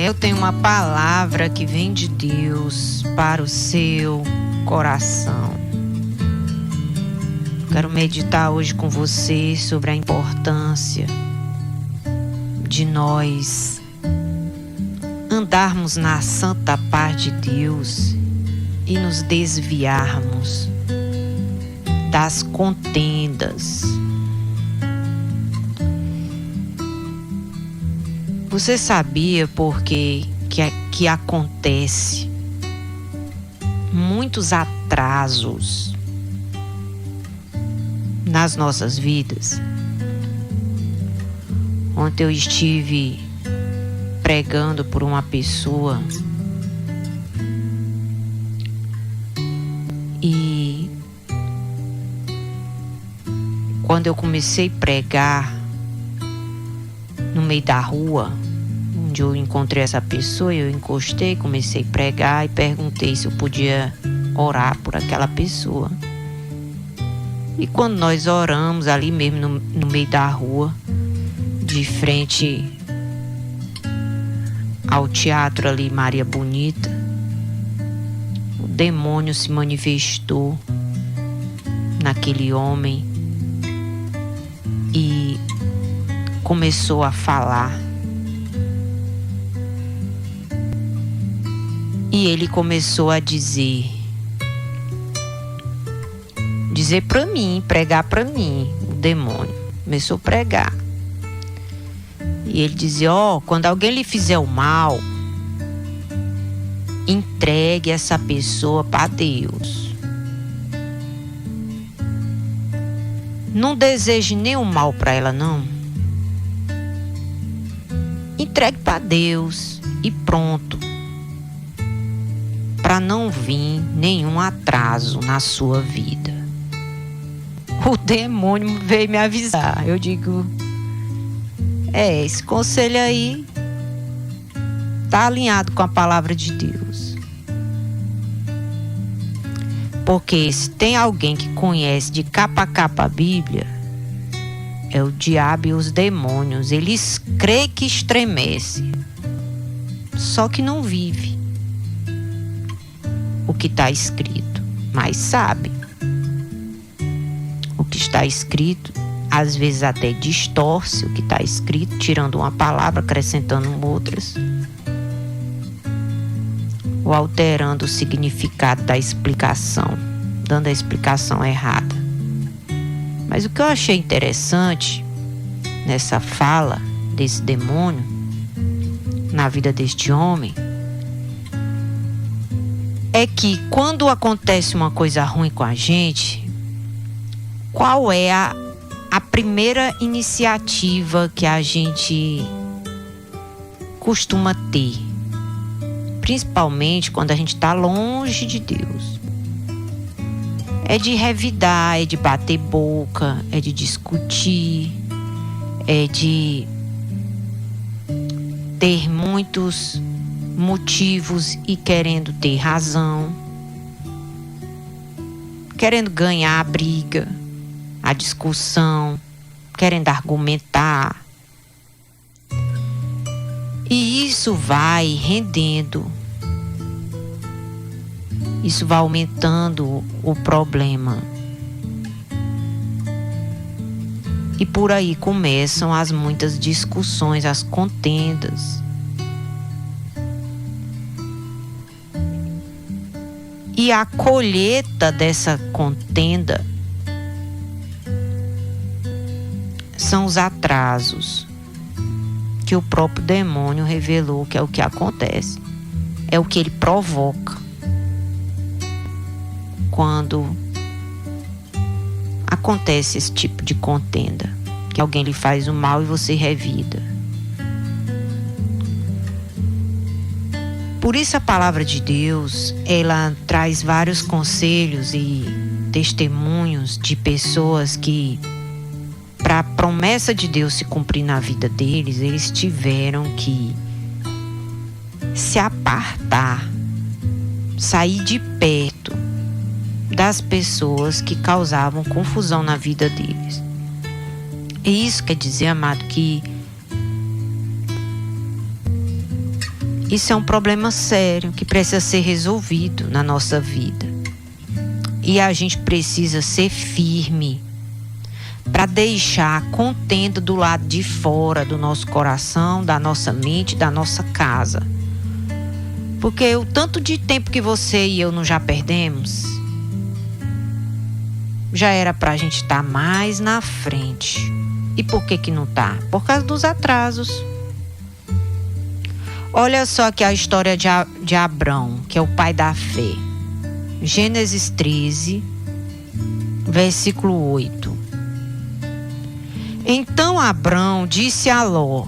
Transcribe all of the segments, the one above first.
Eu tenho uma palavra que vem de Deus para o seu coração. Quero meditar hoje com você sobre a importância de nós andarmos na santa paz de Deus e nos desviarmos das contendas. Você sabia por que acontece muitos atrasos nas nossas vidas? Ontem eu estive pregando por uma pessoa e quando eu comecei a pregar no meio da rua, onde eu encontrei essa pessoa, eu encostei, comecei a pregar e perguntei se eu podia orar por aquela pessoa. E quando nós oramos ali mesmo no meio da rua, de frente ao teatro ali Maria Bonita, o demônio se manifestou naquele homem e começou a falar. E ele começou a dizer para mim, pregar para mim, o demônio. Começou a pregar. E ele dizia, quando alguém lhe fizer o mal, entregue essa pessoa para Deus. Não deseje nenhum mal para ela, não. Entregue para Deus e pronto. Para não vir nenhum atraso na sua vida. O demônio veio me avisar. Eu digo, esse conselho aí tá alinhado com a palavra de Deus. Porque se tem alguém que conhece de capa a capa a Bíblia, é o diabo e os demônios. Eles creem que estremece, só que não vive o que está escrito, mas sabe o que está escrito. Às vezes até distorce o que está escrito, tirando uma palavra, acrescentando outras, ou alterando o significado da explicação, dando a explicação errada. Mas o que eu achei interessante nessa fala desse demônio na vida deste homem é que quando acontece uma coisa ruim com a gente, qual é a primeira iniciativa que a gente costuma ter? Principalmente quando a gente está longe de Deus. É de revidar, é de bater boca, é de discutir, é de ter muitos motivos e querendo ter razão, querendo ganhar a briga, a discussão, querendo argumentar. E isso vai rendendo, isso vai aumentando o problema. E por aí começam as muitas discussões, as contendas. E a colheita dessa contenda são os atrasos que o próprio demônio revelou que é o que acontece. É o que ele provoca quando acontece esse tipo de contenda, que alguém lhe faz o mal e você revida. Por isso a palavra de Deus, ela traz vários conselhos e testemunhos de pessoas que, para a promessa de Deus se cumprir na vida deles, eles tiveram que se apartar, sair de perto das pessoas que causavam confusão na vida deles. E isso quer dizer, amado, que Isso é um problema sério que precisa ser resolvido na nossa vida. E a gente precisa ser firme para deixar a contenda do lado de fora do nosso coração, da nossa mente, da nossa casa. Porque o tanto de tempo que você e eu não já perdemos, já era para a gente estar mais na frente. E por que não tá? Por causa dos atrasos. Olha só aqui a história de Abrão, que é o pai da fé. Gênesis 13, versículo 8. Então Abrão disse a Ló: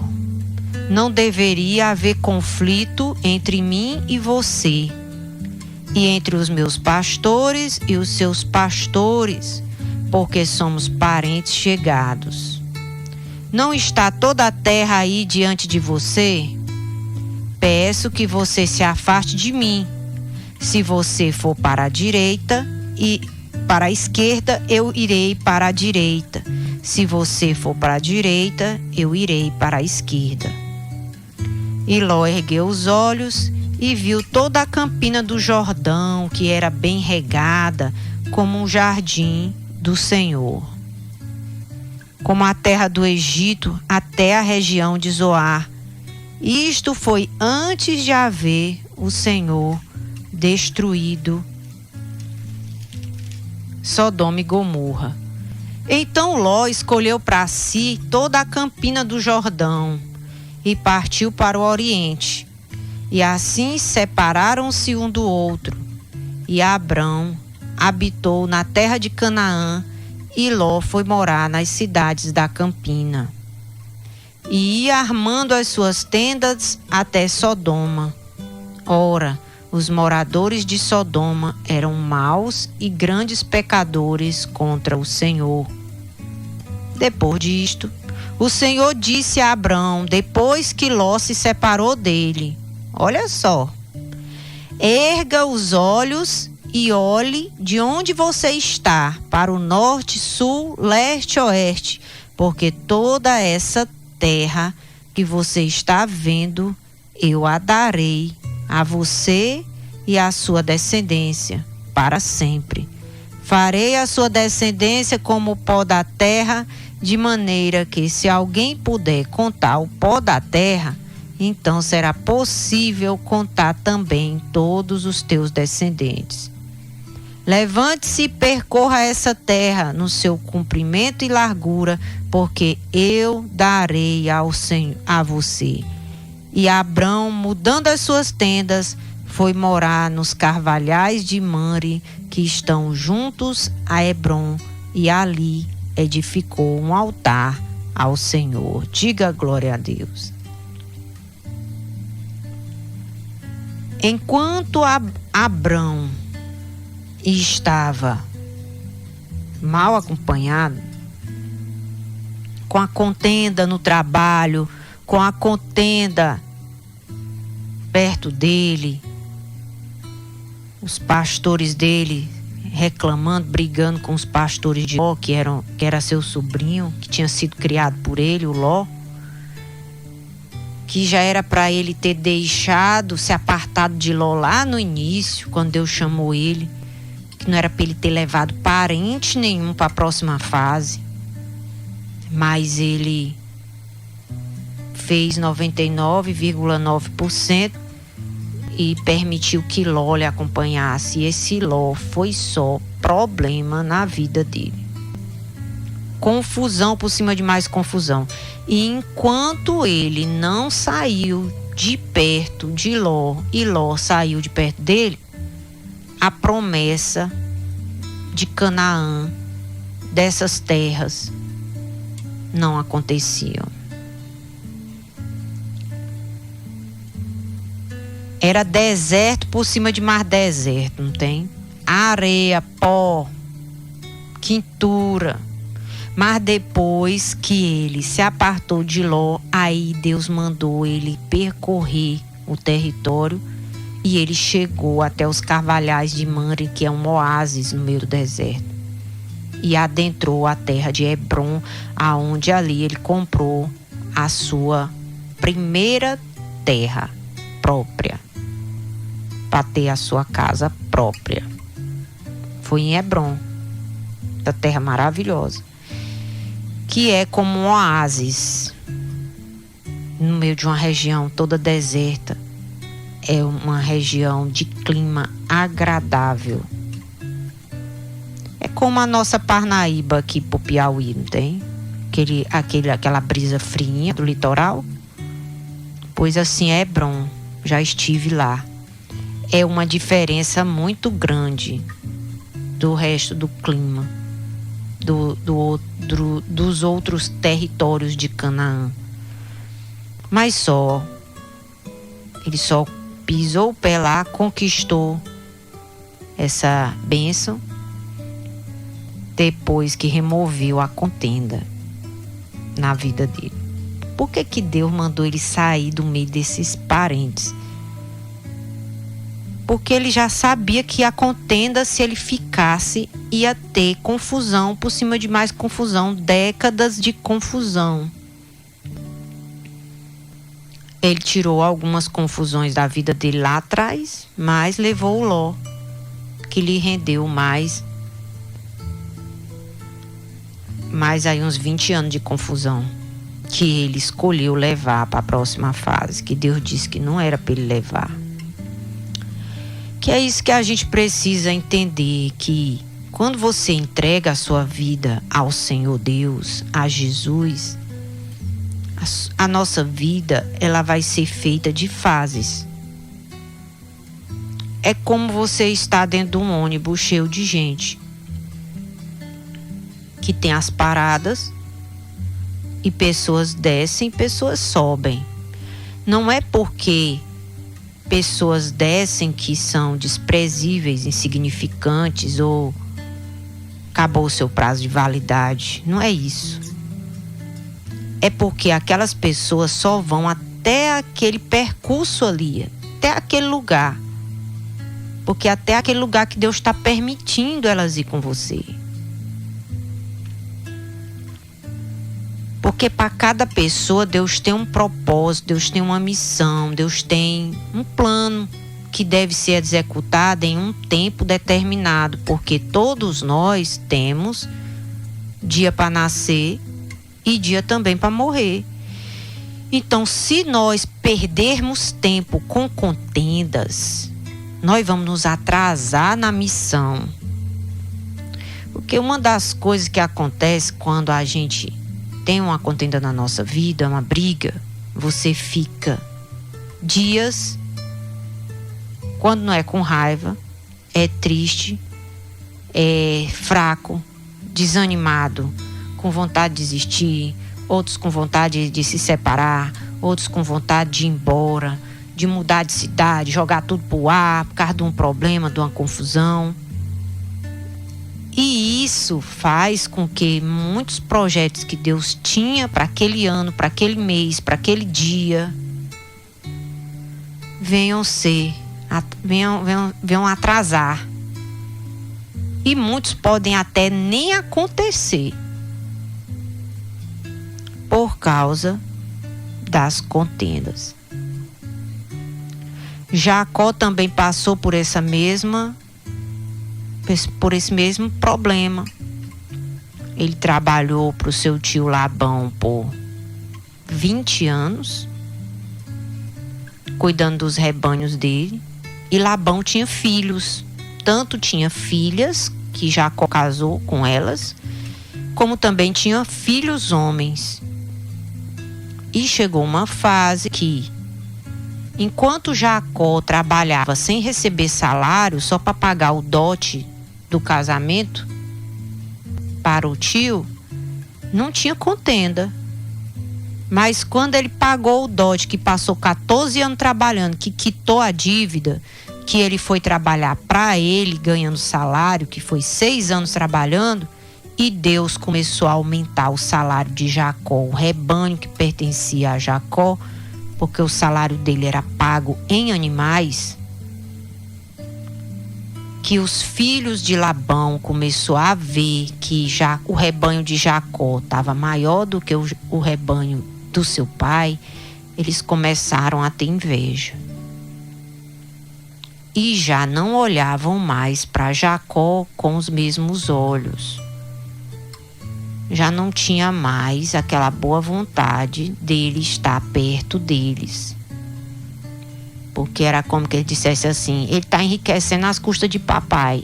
não deveria haver conflito entre mim e você, e entre os meus pastores e os seus pastores, porque somos parentes chegados. Não está toda a terra aí diante de você? Peço que você se afaste de mim. Se você for para a direita e para a esquerda, eu irei para a direita. Se você for para a direita, eu irei para a esquerda. E Ló ergueu os olhos e viu toda a campina do Jordão, que era bem regada, como um jardim do Senhor, como a terra do Egito até a região de Zoar. Isto foi antes de haver o Senhor destruído Sodoma e Gomorra. Então Ló escolheu para si toda a campina do Jordão e partiu para o oriente. E assim separaram-se um do outro. E Abrão habitou na terra de Canaã, e Ló foi morar nas cidades da campina. E ia armando as suas tendas até Sodoma. Ora, os moradores de Sodoma eram maus e grandes pecadores contra o Senhor. Depois disto, o Senhor disse a Abrão, depois que Ló se separou dele: olha só, erga os olhos e olhe de onde você está, para o norte, sul, leste, oeste, porque toda essa terra que você está vendo, eu a darei a você e à sua descendência para sempre. Farei a sua descendência como o pó da terra, de maneira que, se alguém puder contar o pó da terra, então será possível contar também todos os teus descendentes. Levante-se e percorra essa terra no seu comprimento e largura, porque eu darei a você. E Abrão, mudando as suas tendas, foi morar nos carvalhais de Mamre, que estão juntos a Hebrom, e ali edificou um altar ao Senhor. Diga glória a Deus. Enquanto Abrão estava mal acompanhado, com a contenda no trabalho, com a contenda perto dele, os pastores dele reclamando, brigando com os pastores de Ló, que era seu sobrinho, que tinha sido criado por ele, o Ló, que já era para ele ter deixado, se apartado de Ló lá no início, quando Deus chamou ele, que não era para ele ter levado parente nenhum para a próxima fase, mas ele fez 99,9% e permitiu que Ló lhe acompanhasse. E esse Ló foi só problema na vida dele. Confusão por cima de mais confusão. E enquanto ele não saiu de perto de Ló e Ló saiu de perto dele, a promessa de Canaã, dessas terras, não aconteciam. Era deserto por cima de mais deserto, não tem? Areia, pó, quintura. Mas depois que ele se apartou de Ló, aí Deus mandou ele percorrer o território e ele chegou até os carvalhais de Mamre, que é um oásis no meio do deserto. E adentrou a terra de Hebrom, aonde ali ele comprou a sua primeira terra própria, para ter a sua casa própria. Foi em Hebrom, da terra maravilhosa, que é como um oásis no meio de uma região toda deserta. É uma região de clima agradável. É como a nossa Parnaíba aqui pro Piauí, não tem? Aquela brisa fria do litoral. Pois assim é Hebrom, já estive lá. É uma diferença muito grande do resto do clima, dos outros territórios de Canaã. Mas ele só pisou o pé lá, conquistou essa bênção depois que removeu a contenda na vida dele. Por que Deus mandou ele sair do meio desses parentes? Porque ele já sabia que a contenda, se ele ficasse, ia ter confusão por cima de mais confusão, décadas de confusão. Ele tirou algumas confusões da vida dele lá atrás, mas levou o Ló, que lhe rendeu mais aí uns 20 anos de confusão, que ele escolheu levar para a próxima fase, que Deus disse que não era para ele levar. Que é isso que a gente precisa entender, que quando você entrega a sua vida ao Senhor Deus, a Jesus, a nossa vida, ela vai ser feita de fases. É como você está dentro de um ônibus cheio de gente, que tem as paradas e pessoas descem, pessoas sobem. Não é porque pessoas descem que são desprezíveis, insignificantes ou acabou o seu prazo de validade. Não é isso. É porque aquelas pessoas só vão até aquele percurso ali, até aquele lugar. Porque até aquele lugar que Deus está permitindo elas ir com você. Porque para cada pessoa Deus tem um propósito, Deus tem uma missão, Deus tem um plano que deve ser executado em um tempo determinado. Porque todos nós temos dia para nascer e dia também para morrer. Então, se nós perdermos tempo com contendas, nós vamos nos atrasar na missão. Porque uma das coisas que acontece quando a gente tem uma contenda na nossa vida, uma briga, você fica dias, quando não é com raiva, é triste, é fraco, desanimado, com vontade de desistir, outros com vontade de se separar, outros com vontade de ir embora, de mudar de cidade, jogar tudo pro ar, por causa de um problema, de uma confusão. E isso faz com que muitos projetos que Deus tinha para aquele ano, para aquele mês, para aquele dia, venham atrasar. E muitos podem até nem acontecer por causa das contendas. Jacó também passou por esse mesmo problema. Ele trabalhou para o seu tio Labão por 20 anos, cuidando dos rebanhos dele. E Labão tinha filhos, tanto tinha filhas, que Jacó casou com elas, como também tinha filhos homens. E chegou uma fase que, enquanto Jacó trabalhava sem receber salário, só para pagar o dote do casamento para o tio, não tinha contenda. Mas quando ele pagou o dote, que passou 14 anos trabalhando, que quitou a dívida, que ele foi trabalhar para ele, ganhando salário, que foi 6 anos trabalhando, e Deus começou a aumentar o salário de Jacó, o rebanho que pertencia a Jacó, porque o salário dele era pago em animais, que os filhos de Labão começou a ver que já o rebanho de Jacó estava maior do que o rebanho do seu pai, eles começaram a ter inveja. e já não olhavam mais para Jacó com os mesmos olhos. Já não tinha mais aquela boa vontade dele estar perto deles. Porque era como que ele dissesse assim: ele está enriquecendo às custas de papai.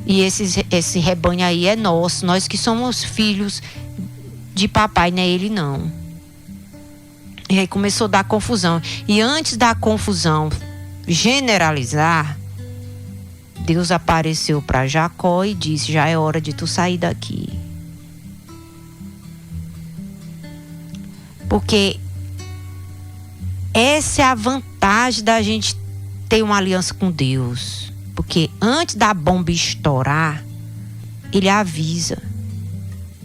E esse rebanho aí é nosso, nós que somos filhos de papai, não é ele não. E aí começou a dar confusão. E antes da confusão generalizar, Deus apareceu para Jacó e disse: já é hora de tu sair daqui. Porque essa é a vantagem da gente ter uma aliança com Deus. Porque antes da bomba estourar, Ele avisa.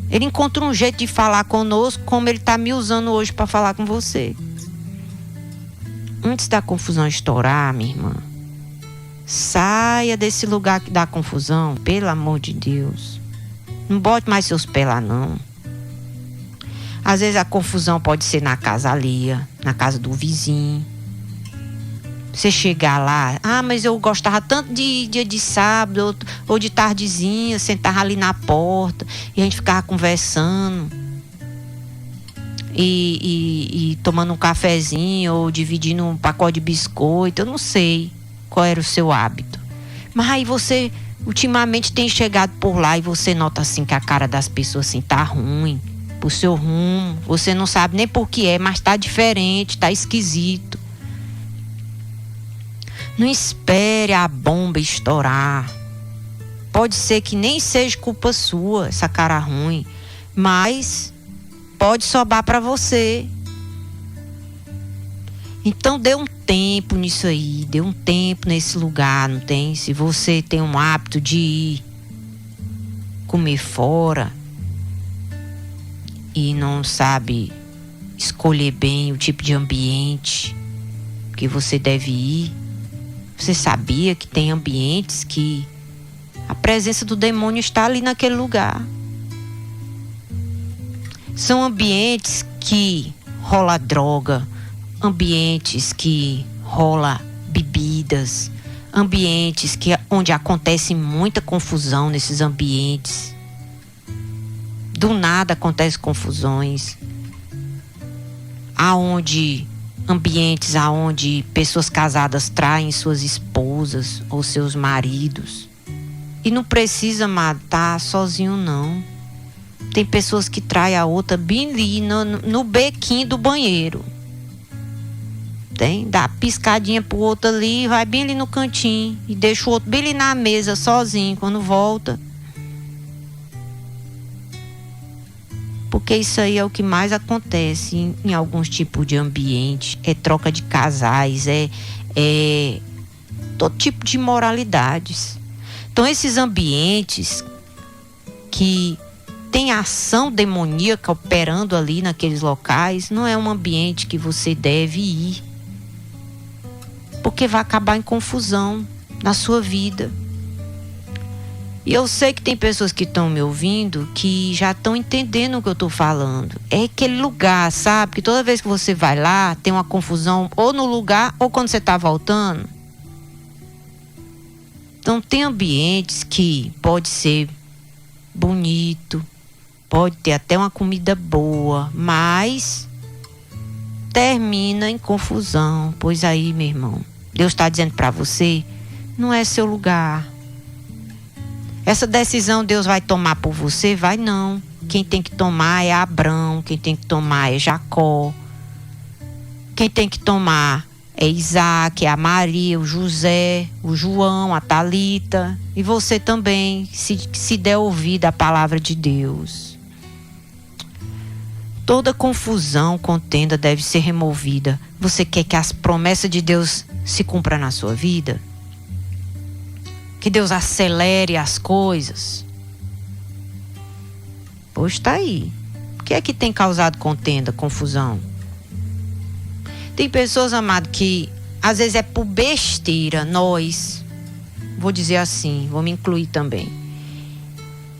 Ele encontra um jeito de falar conosco, como Ele está me usando hoje para falar com você. Antes da confusão estourar, minha irmã, saia desse lugar que dá confusão, pelo amor de Deus. Não bote mais seus pés lá, não. Às vezes a confusão pode ser na casa alheia, na casa do vizinho. Você chegar lá, mas eu gostava tanto de dia de sábado ou de tardezinha, sentava ali na porta e a gente ficava conversando e tomando um cafezinho ou dividindo um pacote de biscoito. Eu não sei qual era o seu hábito. Mas aí você ultimamente tem chegado por lá e você nota assim que a cara das pessoas assim tá ruim, pro seu rumo. Você não sabe nem por que é, mas tá diferente, tá esquisito. Não espere a bomba estourar. Pode ser que nem seja culpa sua essa cara ruim, mas pode sobrar para você. Então dê um tempo nisso aí, dê um tempo nesse lugar, não tem? Se você tem um hábito de ir comer fora e não sabe escolher bem o tipo de ambiente que você deve ir, você sabia que tem ambientes que a presença do demônio está ali naquele lugar? São ambientes que rola droga, ambientes que rola bebidas, ambientes onde acontece muita confusão nesses ambientes. Do nada acontecem confusões. Ambientes aonde pessoas casadas traem suas esposas ou seus maridos. E não precisa matar sozinho, não. Tem pessoas que traem a outra bem ali no bequinho do banheiro. Dá piscadinha pro outro ali, vai bem ali no cantinho e deixa o outro bem ali na mesa sozinho quando volta. Porque isso aí é o que mais acontece em alguns tipos de ambiente. É troca de casais, é todo tipo de imoralidades. Então esses ambientes que tem ação demoníaca operando ali naqueles locais, não é um ambiente que você deve ir. Porque vai acabar em confusão na sua vida. E eu sei que tem pessoas que estão me ouvindo que já estão entendendo o que eu estou falando. É aquele lugar, sabe? Que toda vez que você vai lá, tem uma confusão ou no lugar ou quando você está voltando. Então tem ambientes que pode ser bonito, pode ter até uma comida boa, mas termina em confusão. Pois aí, meu irmão, Deus está dizendo para você, não é seu lugar. Essa decisão Deus vai tomar por você? Vai não. Quem tem que tomar é Abrão, quem tem que tomar é Jacó. Quem tem que tomar é Isaac, é a Maria, o José, o João, a Talita. E você também, se der ouvido à palavra de Deus. Toda confusão, contenda deve ser removida. Você quer que as promessas de Deus se cumpram na sua vida? Que Deus acelere as coisas? Pois está aí. O que é que tem causado contenda, confusão? Tem pessoas, amado, que às vezes é por besteira. Nós, vou dizer assim, vou me incluir também.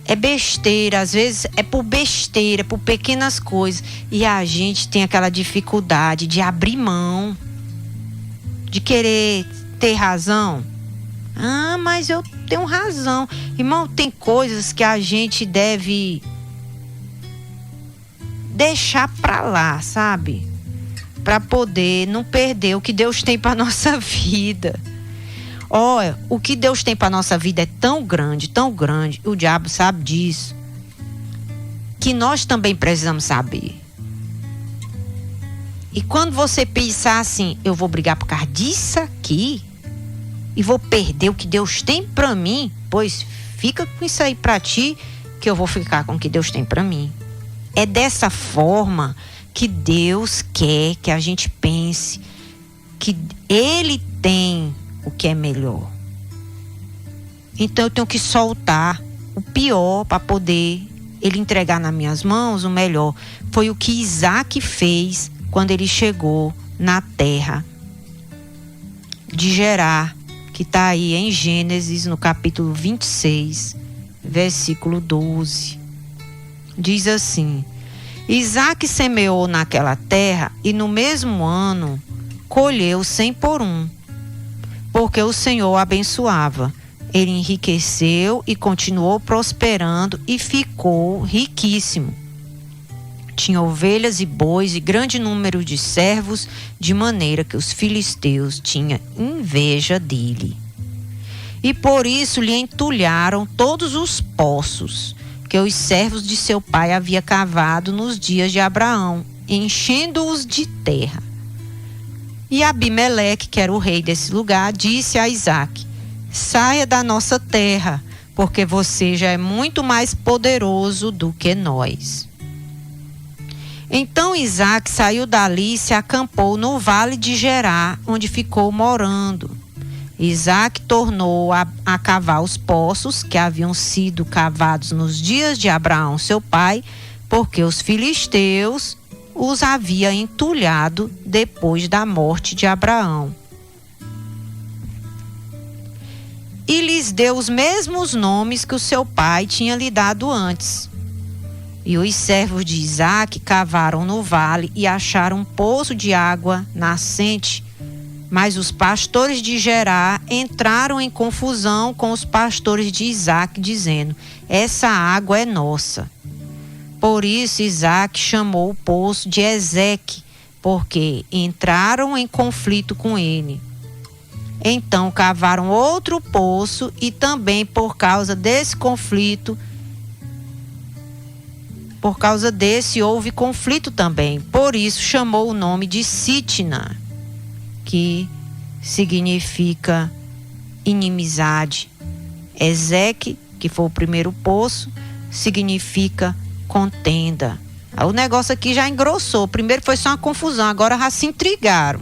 É besteira, às vezes é por besteira, por pequenas coisas. E a gente tem aquela dificuldade de abrir mão, de querer ter razão. Ah, mas eu tenho razão. Irmão, tem coisas que a gente deve deixar pra lá, sabe? Pra poder não perder o que Deus tem pra nossa vida. Olha, o que Deus tem pra nossa vida é tão grande, o diabo sabe disso, que nós também precisamos saber. E quando você pensar assim, eu vou brigar por causa disso aqui e vou perder o que Deus tem pra mim, pois fica com isso aí pra ti, que eu vou ficar com o que Deus tem pra mim. É dessa forma que Deus quer que a gente pense que Ele tem o que é melhor. Então eu tenho que soltar o pior para poder Ele entregar nas minhas mãos o melhor. Foi o que Isaac fez quando ele chegou na terra de Gerar, que está aí em Gênesis, no capítulo 26, versículo 12. Diz assim: Isaac semeou naquela terra e no mesmo ano colheu 100 por 1, porque o Senhor o abençoava. Ele enriqueceu e continuou prosperando e ficou riquíssimo. Tinha ovelhas e bois e grande número de servos, de maneira que os filisteus tinham inveja dele. E por isso lhe entulharam todos os poços que os servos de seu pai haviam cavado nos dias de Abraão, enchendo-os de terra. E Abimeleque, que era o rei desse lugar, disse a Isaque: saia da nossa terra, porque você já é muito mais poderoso do que nós. Então Isaque saiu dali e se acampou no vale de Gerar, onde ficou morando. Isaque tornou a cavar os poços que haviam sido cavados nos dias de Abraão, seu pai, porque os filisteus os havia entulhado depois da morte de Abraão. E lhes deu os mesmos nomes que o seu pai tinha lhe dado antes. E os servos de Isaque cavaram no vale e acharam um poço de água nascente. Mas os pastores de Gerar entraram em confusão com os pastores de Isaque, dizendo: essa água é nossa. Por isso Isaque chamou o poço de Ezeque, porque entraram em conflito com ele. Então cavaram outro poço e também por causa desse conflito, por causa desse houve conflito também. Por isso chamou o nome de Sitna, que significa inimizade. Ezeque, que foi o primeiro poço, significa contenda. O negócio aqui já engrossou. Primeiro foi só uma confusão, agora já se intrigaram.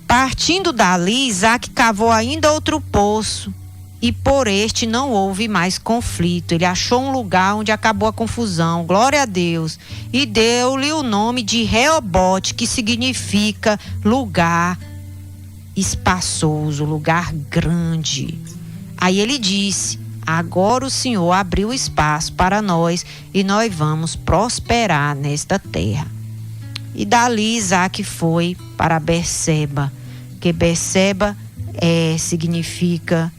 Partindo dali, Isaque cavou ainda outro poço, e por este não houve mais conflito. Ele achou um lugar onde acabou a confusão, glória a Deus, e deu-lhe o nome de Reobote, que significa lugar espaçoso, lugar grande. Aí ele disse: agora o Senhor abriu espaço para nós e nós vamos prosperar nesta terra. E dali Isaque foi para Berseba, que Berseba significa...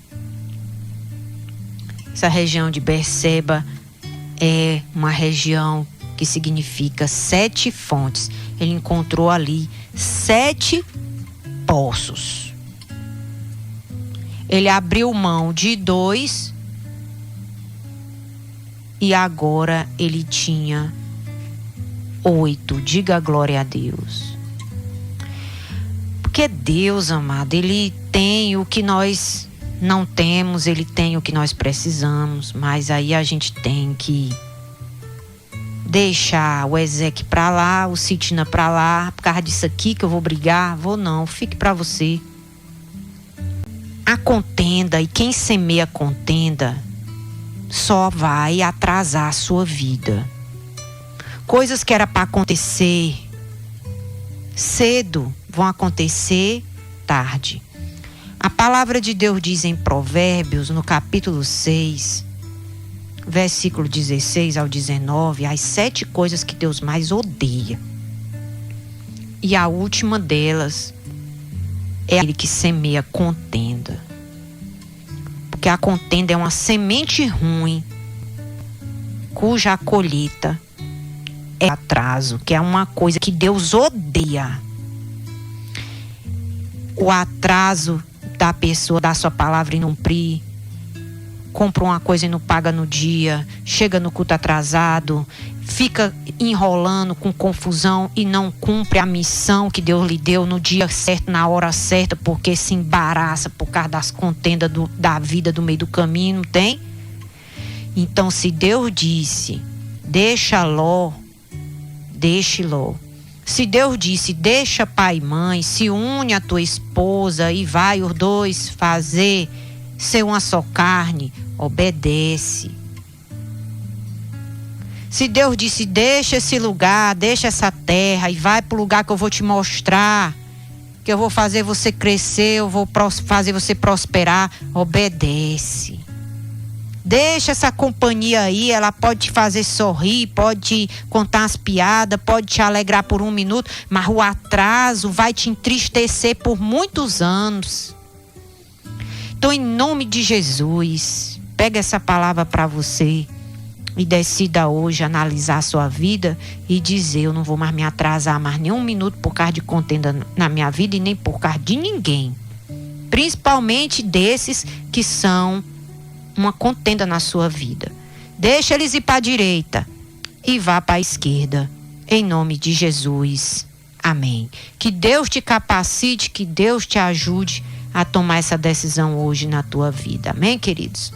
Essa região de Berseba é uma região que significa 7 fontes. Ele encontrou ali 7 poços. Ele abriu mão de 2 e agora ele tinha 8. Diga glória a Deus. Porque Deus, amado, Ele tem o que nós não temos, Ele tem o que nós precisamos, mas aí a gente tem que deixar o Ezeque pra lá, o Sitna pra lá, por causa disso aqui que eu vou brigar. Vou não, fique pra você. A contenda, e quem semeia contenda só vai atrasar a sua vida. Coisas que era para acontecer cedo vão acontecer tarde. A palavra de Deus diz em Provérbios, no capítulo 6, versículo 16 ao 19, as 7 coisas que Deus mais odeia. E a última delas é aquele que semeia contenda. Porque a contenda é uma semente ruim, cuja colheita é atraso, que é uma coisa que Deus odeia. O atraso da pessoa dar sua palavra e não cumprir, compra uma coisa e não paga no dia, chega no culto atrasado, fica enrolando com confusão e não cumpre a missão que Deus lhe deu no dia certo, na hora certa, porque se embaraça por causa das contendas da vida do meio do caminho, não tem? Então, se Deus disse, deixa Ló, deixe Ló. Se Deus disse, deixa pai e mãe, se une a tua esposa e vai os dois fazer ser uma só carne, obedece. Se Deus disse, deixa esse lugar, deixa essa terra e vai para o lugar que eu vou te mostrar, que eu vou fazer você crescer, eu vou fazer você prosperar, obedece. Deixa essa companhia aí, ela pode te fazer sorrir, pode te contar as piadas, pode te alegrar por 1 minuto, mas o atraso vai te entristecer por muitos anos. Então, em nome de Jesus, pega essa palavra para você e decida hoje analisar a sua vida e dizer, eu não vou mais me atrasar mais nem 1 minuto por causa de contenda na minha vida e nem por causa de ninguém. Principalmente desses que são uma contenda na sua vida. Deixa eles ir para a direita e vá para a esquerda. Em nome de Jesus. Amém. Que Deus te capacite, que Deus te ajude a tomar essa decisão hoje na tua vida. Amém, queridos?